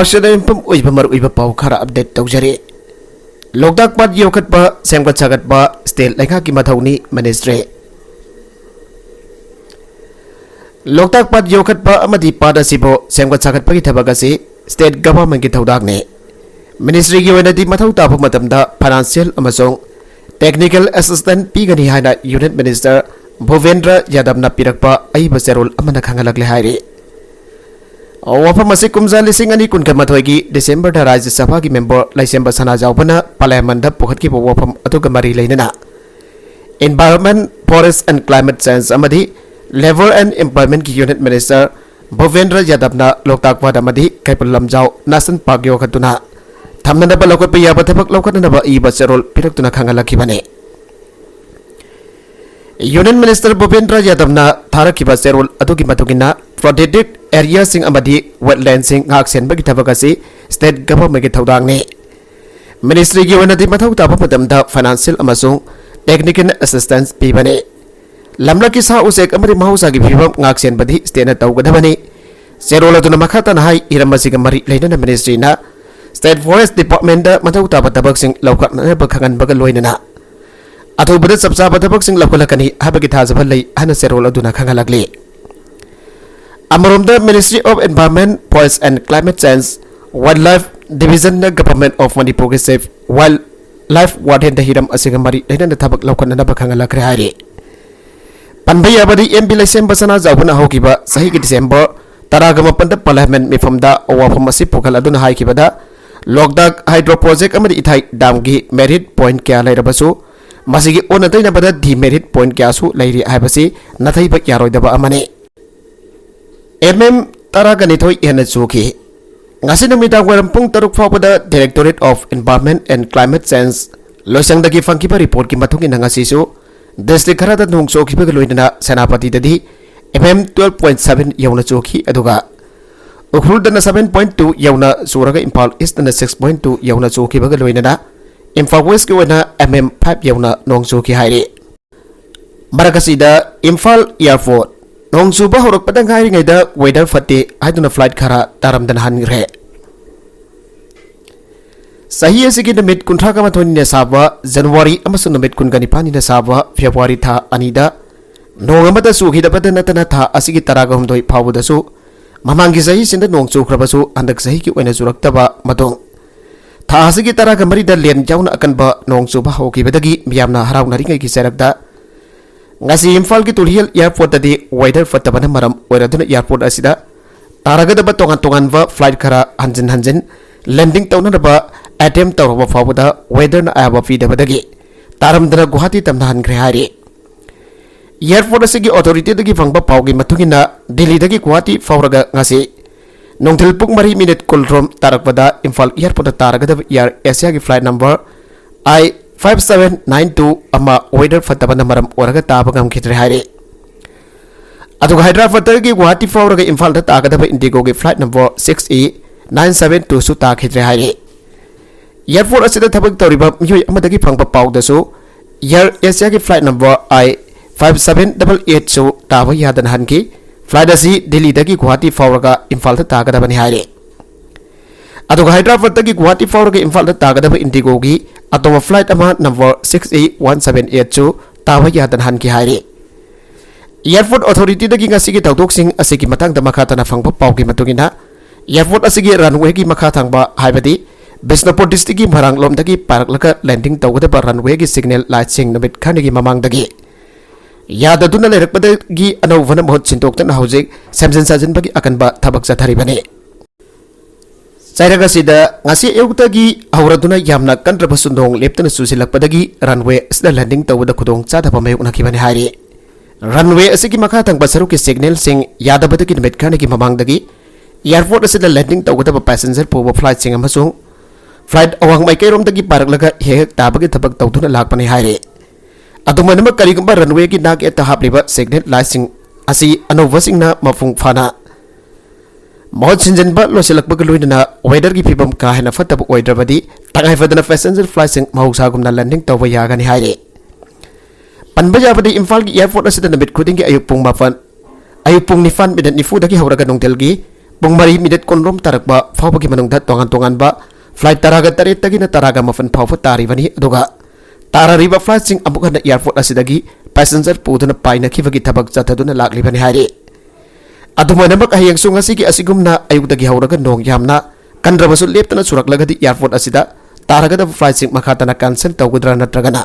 ꯃꯥꯔꯁꯗ ꯌꯨꯝꯐꯝ ꯑꯣꯏꯕ ꯃꯔꯨꯑꯣꯏꯕ ꯄꯥꯎ ꯈꯔ ꯑꯞꯗꯦꯠ ꯇꯧꯖꯔꯤ꯫ ꯂꯣꯛꯇꯥꯛ ꯄꯥꯠ ꯌꯣꯛꯈꯠꯄ ꯁꯦꯝꯒꯠ ꯁꯥꯒꯠꯄ ꯁ꯭ꯇꯦꯠ ꯂꯩꯉꯥꯛꯀꯤ ꯃꯊꯧꯅꯤ ꯃꯤꯅꯤꯁꯇ꯭ꯔꯤ꯫ ꯂꯣꯛꯇꯥꯛ ꯄꯥꯠ ꯌꯣꯛꯈꯠꯄ ꯑꯃꯗꯤ ꯄꯥꯠ ꯑꯁꯤꯕꯨ ꯁꯦꯝꯒꯠ ꯁꯥꯒꯠꯄꯒꯤ ꯊꯕꯛ ꯑꯁꯤ ꯁ꯭ꯇꯦꯠ ꯒꯚꯔꯟꯃꯦꯟꯠꯀꯤ ꯊꯧꯗꯥꯡꯅꯤ꯫ ꯃꯤꯅꯤꯁꯇ꯭ꯔꯤꯒꯤ ꯑꯣꯏꯅꯗꯤ ꯃꯊꯧ ꯇꯥꯕ ꯃꯇꯝꯗ ꯐꯥꯏꯅꯥꯟꯁꯤꯌꯦꯜ ꯑꯃꯁꯨꯡ ꯇꯦꯛꯅꯤꯀꯦꯜ ꯑꯦꯁꯤꯁꯇꯦꯟꯠ ꯄꯤꯒꯅꯤ ꯍꯥꯏꯅ ꯌꯨꯅꯤꯌꯟ ꯃꯤꯅꯤꯁꯇꯔ ꯚꯨꯄꯦꯟꯗ꯭ꯔ ꯌꯥꯗꯕꯅ ꯄꯤꯔꯛꯄ ꯑꯏꯕ ꯆꯦꯔꯣꯜ ꯑꯃꯅ ꯈꯪꯍꯜꯂꯛꯂꯦ ꯍꯥꯏꯔꯤ꯫ ꯋꯥꯐꯝ ꯑꯁꯤ ꯀꯨꯝꯖꯥ 2028ꯒꯤ ꯗꯤꯁꯦꯝꯕꯔꯗ ꯔꯥꯖ꯭य ꯁꯚꯥꯒꯤ ꯃꯦꯝꯕꯔ ꯂꯩꯁꯦꯝꯕ ꯁꯅꯥꯖꯥꯎꯕꯅ ꯄꯥꯔꯂꯤꯌꯥꯃꯦꯟꯠꯗ ꯄꯨꯈꯠꯈꯤꯕ ꯋꯥꯐꯝ ꯑꯗꯨꯒ ꯃꯔꯤ ꯂꯩꯅꯅ ꯏꯟꯚꯥꯏꯔꯟꯃꯦꯟꯠ, ꯐꯣꯔꯦꯁꯠ ꯑꯦꯟड ꯀ꯭ꯂꯥꯏꯃꯦꯠ ꯆꯦꯟꯖ ꯑꯃꯗꯤ ꯂꯦꯕꯔ ꯑꯦꯟड ꯏꯝꯄ꯭ꯂꯣꯏꯃꯦꯟꯠꯀꯤ ꯌꯨꯅꯤꯌꯟ ꯃꯤꯅꯤꯁꯇꯔ ꯚꯨꯄꯦꯟꯗ꯭ꯔ ꯌꯥꯗꯕꯅ ꯂꯣꯛꯇꯥꯛ ꯄꯥꯠ ꯑꯃꯗꯤ ꯀꯩꯕꯨꯜ ꯂꯝꯖꯥꯎ ꯅꯦꯁꯅꯦꯜ ꯄꯥर्क ꯌꯣꯛꯈꯠꯇꯨꯅ ꯊꯝꯅꯅꯕ ꯂꯧꯈꯠꯄ ꯌꯥꯕ ꯊꯕꯛ ꯂꯧꯈꯠꯅꯅꯕ ꯏꯕ ꯆꯦꯔꯣꯜ ꯄꯤꯔꯛꯇꯨꯅ ꯈꯪꯍꯜꯂꯛꯈꯤꯕꯅꯤ꯫ यूनियन मिनिस्टर भूपेंद्र यादवना थारकिबा चेरोल अदुगी मतुगिना प्रोटेक्टेड एरियासिंग अमदी वेटलैंडसिंग ngaksenbagi thabak asi state government की थौदांगने। मिनिस्ट्री की ओनदी मथौ ताबा मतमदा फाइनेंशियल अमसुंग टेक्निकल असिस्टेंस पीबने। लमलकी सा उसेक अमदी महौसागी फिबम ngaksenबदी स्टेटना तौगदबने। चेरोल अदुना मखाता नाहाई इरमसिग मरि लेना मिनिस्ट्रीना स्टेट फॉरेस्ट डिपार्टमेंट मथौ ताबा तबकसिंग लौखटनबा खगनबगा लोइनना अथुबद चपचाब थबकसिंग लौखलकनी हाबगी थाजबा लई हना चेरोल अदुना खंगलकली। अमरोमदा ministry of environment, forest and climate change, wildlife division government of Manipur के सेफ वाइल्ड लाइफ वार्डन हिरम असिग मरि लेना थबक लौखननबा खंगलकरे हारि। पनबई अबदी एमपी लैसेम्बा सनाजाउबना होकिबा सही की डिसेंबर 15 पार्लियामेंट मिफमदा वाफम असि पुखल अदुना हाइकिबदा लोकदाक हाइड्रो प्रोजेक्ट अमदी इथाई डाम की मेरिट पॉइंट क्या लैरबसु मसिगी ओनतैनबदा डिमेरिट पॉइंट क्यासु लैरि हाइबसि नथैबा यारोइदबा अमने। MM12 हेन चुखी ngasi numidag waram pung 6 फावबदा directorate of environment and climate change लोइसंगदगी फंकिबा रिपोर्ट की मथुंग इन ngasisu डिस्ट्रिक्ट खरादा नोंग चोखिबगा लोइना सेनापतिददी MM12.7 यौना चोखी अदुगा उखरुलदना 7.2 यौना चोरगा इम्फाल ईस्टना 6.2 यौना चोखिबगा लोइना इम्फाल वेस्ट की ओना MM5 यौना नोंग चोखी हाइरे। मरकसीदा इम्फाल एयरपोर्ट नोंग चुबा होरकपदा ngairingayda वेदर फटे हाइदुना फ्लाइट खरा तारमदन हानग्रे। सही असिगी नमित 19 साबा जनवरी अमसुंग नमित 19 साबा फेब्रुवारी था अनिदा नोंग अमदा सुखिदबदा नतना था असिगी 12 फावबदसु ममांगी सही सिंदा नोंग चुखरबसु अंदक सही की ओइना जुरक्तबा मतोंग था असिगी 13 लेन जाउना अकनबा नोंग Chuba होकिबदगी मियामना हराउनारिंगैगी सेरकदा ngasi imphal ki tulhial airport adi weather fatabana maram oiraduna airport asida taragada tongan tongan ba flight khara hanjin landing tawnaba attempt tawraba fawada weather na aba fi dabadagi taramdana guwahati tamna hangre hari। airport asigi authority dagi fangba pawgi mathugina delhi dagi guwahati fawraga ngasi nongthil puk 3 minute kulrom tarakbada imphal airport taragada air asia ki flight number I5792 अमा weather फतबना मरम ओरगा ताबगम खित्रे हारे। अदुगा हैदराबाद की गुवाहाटी फावरगा इम्फाल दा तागदबा इंडिगो की flight number 6E972 सु ताखित्रे हारे। एयरपोर्ट असिदा थबक तौरिबा मियोय अमदगी फंगबा पाउदसु एयर एशिया की फ्लाइट नंबर I5788 सु ताबा यादन हनकी फ्लाइट असि दिल्ली दगी गुवाहाटी फावरगा इम्फाल दा तागदबनि हारे। अदुगा हैदराबाद की गुवाहाटी फावरगा इम्फाल दा तागदबा इंडिगो की अतोम फ्लाइट अमा नंबर 6E178 ताबा यादन हनकी हाइरे। एयरपोर्ट अथॉरिटी दगी ngasi की तौदोकसिंग असigi matang da makha tana fangba pawgi matugina airport असigi रनवे की मखा थांगबा हाइबदी बिष्णुपुर डिस्ट्रिक्ट की मरांगलोम दगी पारकलका लैंडिंग तौगदबा रनवे की सिग्नल लाइट सिंग नमित खानेगी ममांग दगी याददुना लेरकबदगी अनौवना महत सिंतोक्तना हौजिक सेमजन साजनबगी अकनबा थबक चथरिबने। चाइरगसीदा ngasi एउतगी हौरदुना यामना कंट्रबसु नोंग लेप्तना सुसिलकपदगी रनवे असदा लैंडिंग तौबदा खुदोंग चादबा मायुकनाखिबने हाइरे। रनवे असigi मखा थंगबा सरुकी सिग्नल सिंग यादबदगी नमित खानेगी ममांगदगी एयरपोर्ट असदा लैंडिंग तौगदबा पैसेंजर पुबा फ्लाइट सिंग अमसुंग फ्लाइट अवांग माइकैरोमदगी पारकलगा हेक ताबगी थबक तौदुना लाकपने हाइरे। अदुमनम करिगंबा रनवे की नाक एता हापलिबा सिग्नल लाइट सिंग असि अनौवसिंगना मफुंग फाना महत सिंजनबा लोसिलकबगा लोइना वेदर की फिबम का हेना फतब ओइद्रबदी तंगाइफदना पैसेंजर फ्लाइट सिंग महौसागुमना लैंडिंग तौबा यागनी हाइरे। पनबा याबदी इम्फाल की एयरपोर्ट असदा नमित खुदिंग की अयुक पुंग 9 मिनट 90 दगी हौरगा नोंगदेल की पुंग मरी मिनट कोनरोम तरकबा फावबगी मनुंगदा तोंगान तोंगानबा फ्लाइट तरागा तरेत तगिना तरागा मफन फावफ तारिबनी अदुगा तारारिबा फ्लाइट सिंग अमुक हन एयरपोर्ट असिदगी पैसेंजर पुदुना पाइनखिबगी थबक चथदुना लाक्लिबनी हाइरे अदुमनमक हयेंग सुंगसिगी असिगुमना अयुगदगी हौरगा नोंग यामना कंद्रबसु लेप्तना सुरकलगदी एयरपोर्ट असिदा तारगदा फ्लाइट सिंग मखातना कैंसिल तौगुद्रा नत्रगना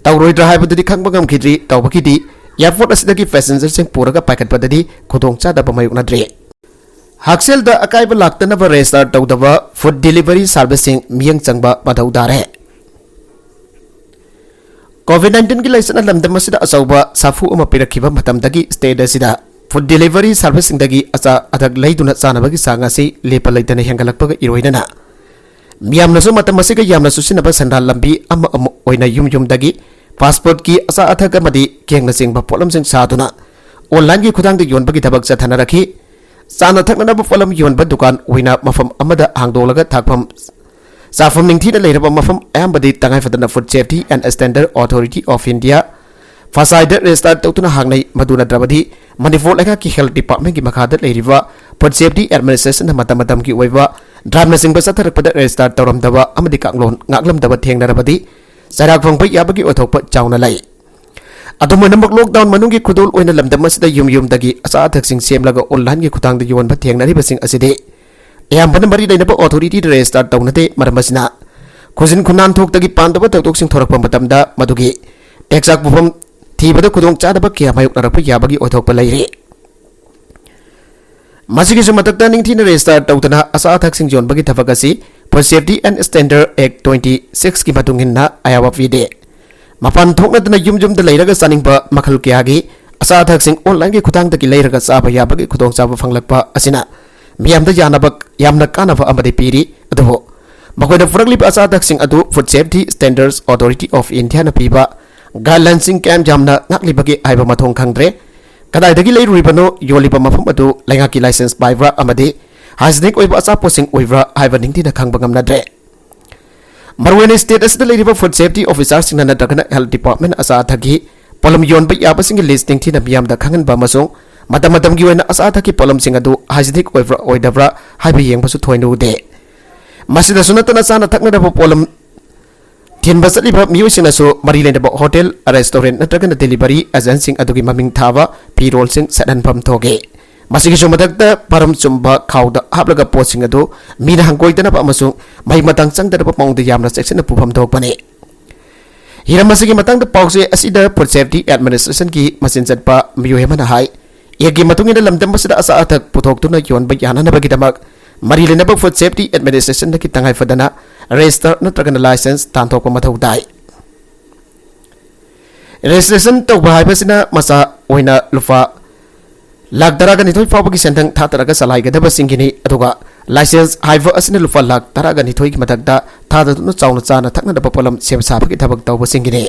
तौरोइद्रा हाइबदुदी खंगबा गमखिद्री तौबकिदी एयरपोर्ट असिदगी पैसेंजर सिंग पुरगा पाइकटपददी खुदोंगचादबा मायुकनद्रे हक्सेल द अकाइब लाक्तनबा रेजिस्टर तौदबा फूड डिलीवरी सर्विसिंग मियंग चंगबा मथौ तारे कोविड-19 की लाइसन लमदम असिदा अचौबा साफु अमा पिरखिबा मतमदगी स्टेट असिदा फूड डिलीवरी सर्विसिंग दगी अचा अधक लैदुना चानबगी सांगासी लेप लैदना हेंगलकपगा इरोइनना मियामनसु मतम असिगा यामनसु सिनबा संडाल लंबी अमा ओइना युम युमदगी पासपोर्ट की अचा अथक अमदी केंगना सिंगबा पोलमसिंग सादुना ऑनलाइन की खुदांग योनबगी थबक चथना रखी चाना थकनब पोलम योनबा दुकान ओइना मफम अमदा हांगदोलगा थाकफम चाफम निंगथीना लेरबा मफम अयंबदी तंगाइफदना food safety and standard authority of India फासाइड रजिस्टर तौतुना हांगनै मदुना द्रबदी मणिपुर लेखा की हेल्थ डिपार्टमेंट की मखादा लेरिबा फूड सेफ्टी एडमिनिस्ट्रेशन मतम मतम की ओइबा ड्रामना सिंगबा चथरकपदा रजिस्टर तौरमदबा अमदी कांगलोन ngaklमदबा थेंगनरबदी सराक फंगबा याबगी ओथोकपा चावना लै अदुमनमक लॉकडाउन मनुंगी खुदोल ओइना लमदम असिदा युम युमदगी अचा अथकसिंग सेमलगा ऑनलाइन की खुदांग योनबा थेंगनरिबसिंग असिदे यामबन मरी दैनबा अथॉरिटी रजिस्टर तौनते मरमसिना खुजिन खुनान थोकतगी पांदबा तौतोकसिंग थोरकपा मतमदा मदुगी टेक्साक बुफम थीबदा खुदोंग चादबा किया मायुकनरकपा याबगी ओथोकपा लैरे मसिगिसु मतकता निंगथीना रजिस्टर तौतना अचा अथकसिंग योनबगी थबकasi food safety and standard act 26 की मतुंगिन्ना अयावा पीदे मपान थोकनदना युम युमदा लैरगा चानिंगबा मखल कयागी अचा अथकसिंग ऑनलाइन की खुदांगदगी लैरगा चाबा याबगी खुदोंग चाबा फंगलकपा असिना मियामदा यानबक यामना कानबा अमदे पीरी अदुबो मखोइना फुरकलिबा अचा अथकसिंग अदु food safety standards authority of India ना पीबा गाइडलाइनसिंग cam जामना ngaklibagi aiba mathong khangdre kadaidagi leiruribano yoliba mafam adu laingaki license paibra amadi hygienic oiba acha posing oibra aiba ningtina khangba ngamnadre marwene state asida leiriba food safety officer singna natagana health department asa thagi polam yonba yabasing listing thina miyamda khangan ba masong matam gi wena asa thaki polam sing adu hygienic oibra oidabra haiba yengbasu thoinu de masida sunatana sana thakna da polam थिनबा चलिबा मियोसिंगसु मरी लेनबा hotel restaurant नत्रगन delivery एजेंसिंग अदुगी ममिंग थाबा पीरोलसिंग सदनफम थोगे मसिगिसु मदक्ता परम चुंबा खाउदा हाबलगा पोसिंग अदु मीना हंगोइदनबा अमसु मै मतंग चंगदरबा पौंग यामना सेक्शन पुफम थोकपने हिरमसिगी मतंग पाउसे असिदा फूड सेफ्टी एडमिनिस्ट्रेशन की मसिन चटपा मियोहेमना हाई एगी मतुंगिना लमदमबसिदा असा अथक पुथोक्तुना योनबा याननबगिदमक मरी लेनबा फूड सेफ्टी एडमिनिस्ट्रेशन की तंगाई फदना रजिस्टर नत्रगन लाइसेंस तांथोक मथौ ताई रजिस्ट्रेशन तौबा हाइबसिना मसा ओइना लुफा लाख तरागा निथोय फावबगी सेंथंग थातरगा सलाइगदबा सिंगिनी अदुगा लाइसेंस हाइबा असिना लुफा लाख तरागा निथोय की मथकदा थाददुना चाउना चाना थकनदबा पोलम सेम साबगी थबक तौबा सिंगिनी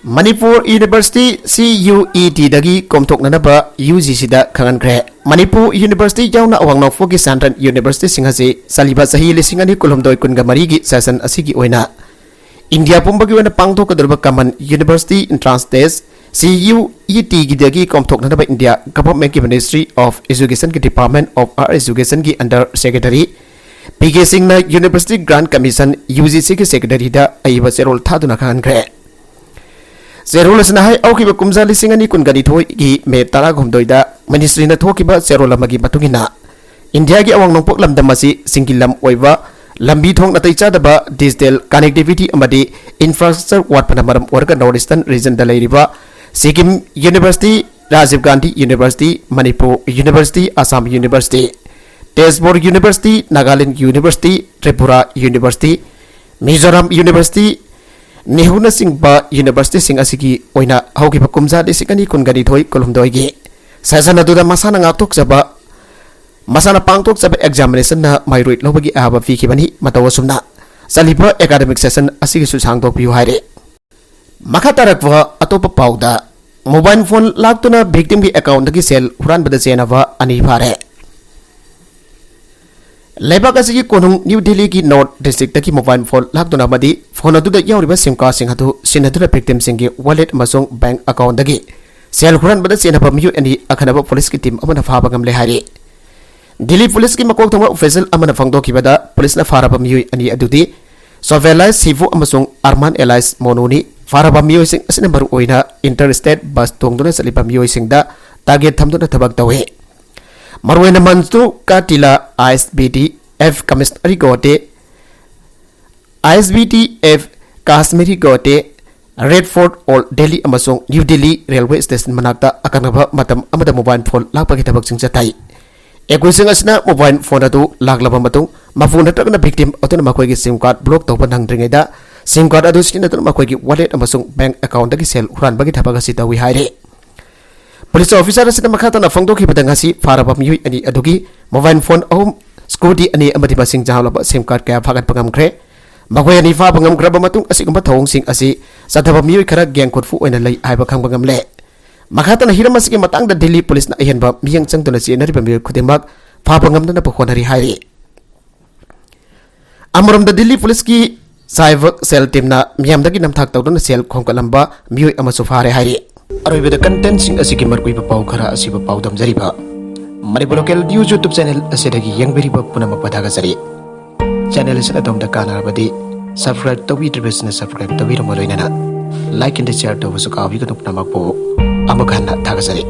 मणिपुर यूनिवर्सिटी CUET दगी कोमथोकनबा UGC दा खंगनख्रे मणिपुर यूनिवर्सिटी यावना अवांगनोफोगी सेंट्रल यूनिवर्सिटी सिंहसे सलिबा सही लिसिंग अनि कुलुमदोय कुनगा मरीगी सेशन असिगी ओइना इंडिया पुंबगी ओइना पांगथोकदरबा common university entrance test CUET की दगी कोमथोकनबा इंडिया गवर्नमेंट की मिनिस्ट्री ऑफ एजुकेशन की डिपार्टमेंट ऑफ हायर एजुकेशन की अंडर सेक्रेटरी PK सिंहना यूनिवर्सिटी ग्रांट कमीशन UGC के सेक्रेटरी दा अइबा सेरोल थादुना खंगनख्रे सेरोलसना हाई औकिबा कुमजा लिसिंग अनि कुनगनी थोई मे तारा घुमदोइदा मिनिस्ट्री न थोकिबा सेरोल अमगी मतुंगिना इंडिया की अवांग नोंपोक लमदम असी सिंगिलम ओइबा लंबी थोंग नतै चादबा डिजिटल कनेक्टिविटी अमदी इंफ्रास्ट्रक्चर वाटपना मरम ओरगा नॉर्थ ईस्टर्न रीजन दा लेरिबा Sikkim university Rajiv Gandhi university Manipur university Assam university Tezpur university Nagaland university Tripura university Mizoram university नेहुना सिंगबा यूनिवर्सिटी सिंग असिगी ओइना हौगिबा कुमजा लिसिकनी कुनगनी थोई कुलुमदोइगी सेशन अदुदा मसाना ngakthokjaba masana pangthokjaba examination na mairoit lobagi aba fikibani matawasumna saliba academic session asigi su sangdokpiu haire makatarakwa atopa pauda mobile phone laktuna victim gi account gi sel huran bada chenava ani phare लेबाक असगी कोनुंग न्यू दिल्ली की north district की mobile phone लाक्तुना मदी phone अदुदा यावरिबा SIM card सिंग हतु सिनदुना विक्टिम सिंगी वॉलेट मसोंग बैंक अकाउंट दगी सेल खुरन बदा चेनबा मियु एनी अखनबा पुलिस की टीम अमना फाबा गमले हारे दिल्ली पुलिस की मकोक थोंबा ऑफिशियल अमन फंगदोखिबदा पुलिस ना फारबा मियोय अनि अदुदी सोवेलाइज सिवु अमसोंग अरमान एलाइज मोनोनी फारबा मियोय सिंग असने मरु ओइना इंटर स्टेट बस तोंगदुना चलिबा मियोय सिंगदा टारगेट थमदुना थबक तवे मरुएना मंजु काटिला ISBTF कमिश्नरी गोटे ISBTF काश्मीरी गोटे रेड फोर्ट और दिल्ली अमसोंग न्यू दिल्ली रेलवे स्टेशन मनाक्ता अकनबा मतम अमदा मोबाइल फोन लापगी थबक सिंग जथाई एकुइसिंग असना मोबाइल फोन अदु लागलबा मतुंग मफु नत्रगना विक्टिम अतुन मखोइगी सिम कार्ड ब्लॉक तौबा नंद्रिङैदा सिम कार्ड अदु सिनदुन मखोइगी वॉलेट अमसोंग बैंक अकाउंट दगी सेल हुरानबगी थबक असि तवी हाइरे पुलिस ऑफिसर असना मखातना फंगदोखिबदा ngasi फारबा मियुइ अनि अदुगी मोबाइल फोन अहुम स्कूटी अनि अमदि बसिंग जाहलबा सिम कार्ड कया फागत पगमख्रे मखोइ अनि फाब ngamgraba matung asigumba thongsing asi sathaba mioi khara gyang khotfu oina lei haiba khangba ngamle makhatana hiramasi ki matang da Delhi police na ahenba miyang changtuna chenari ba mioi khudemak फाब ngamdana पखोनरी हाइरे अमरम द Delhi police की cyber cell team ना मियामदगी नमथाक तौदुना cell खोंकलंबा मियोय अमसु फारे हाइरे अरोइबद content सिंग असिकी मरकुइबा पाउ खरा असिबा पाउ दमजरिबा Manipur local news YouTube channel असिदगी यंगबेरिबा पुनमक पदागा जरि चैनल असिदा दमदा कानारबदी सब्सक्राइब तविद्रिबसना सब्सक्राइब तविरमलोइना लाइक एंड शेयर तवसु काबिगनु पुनमक पो अमखाना थागा जरि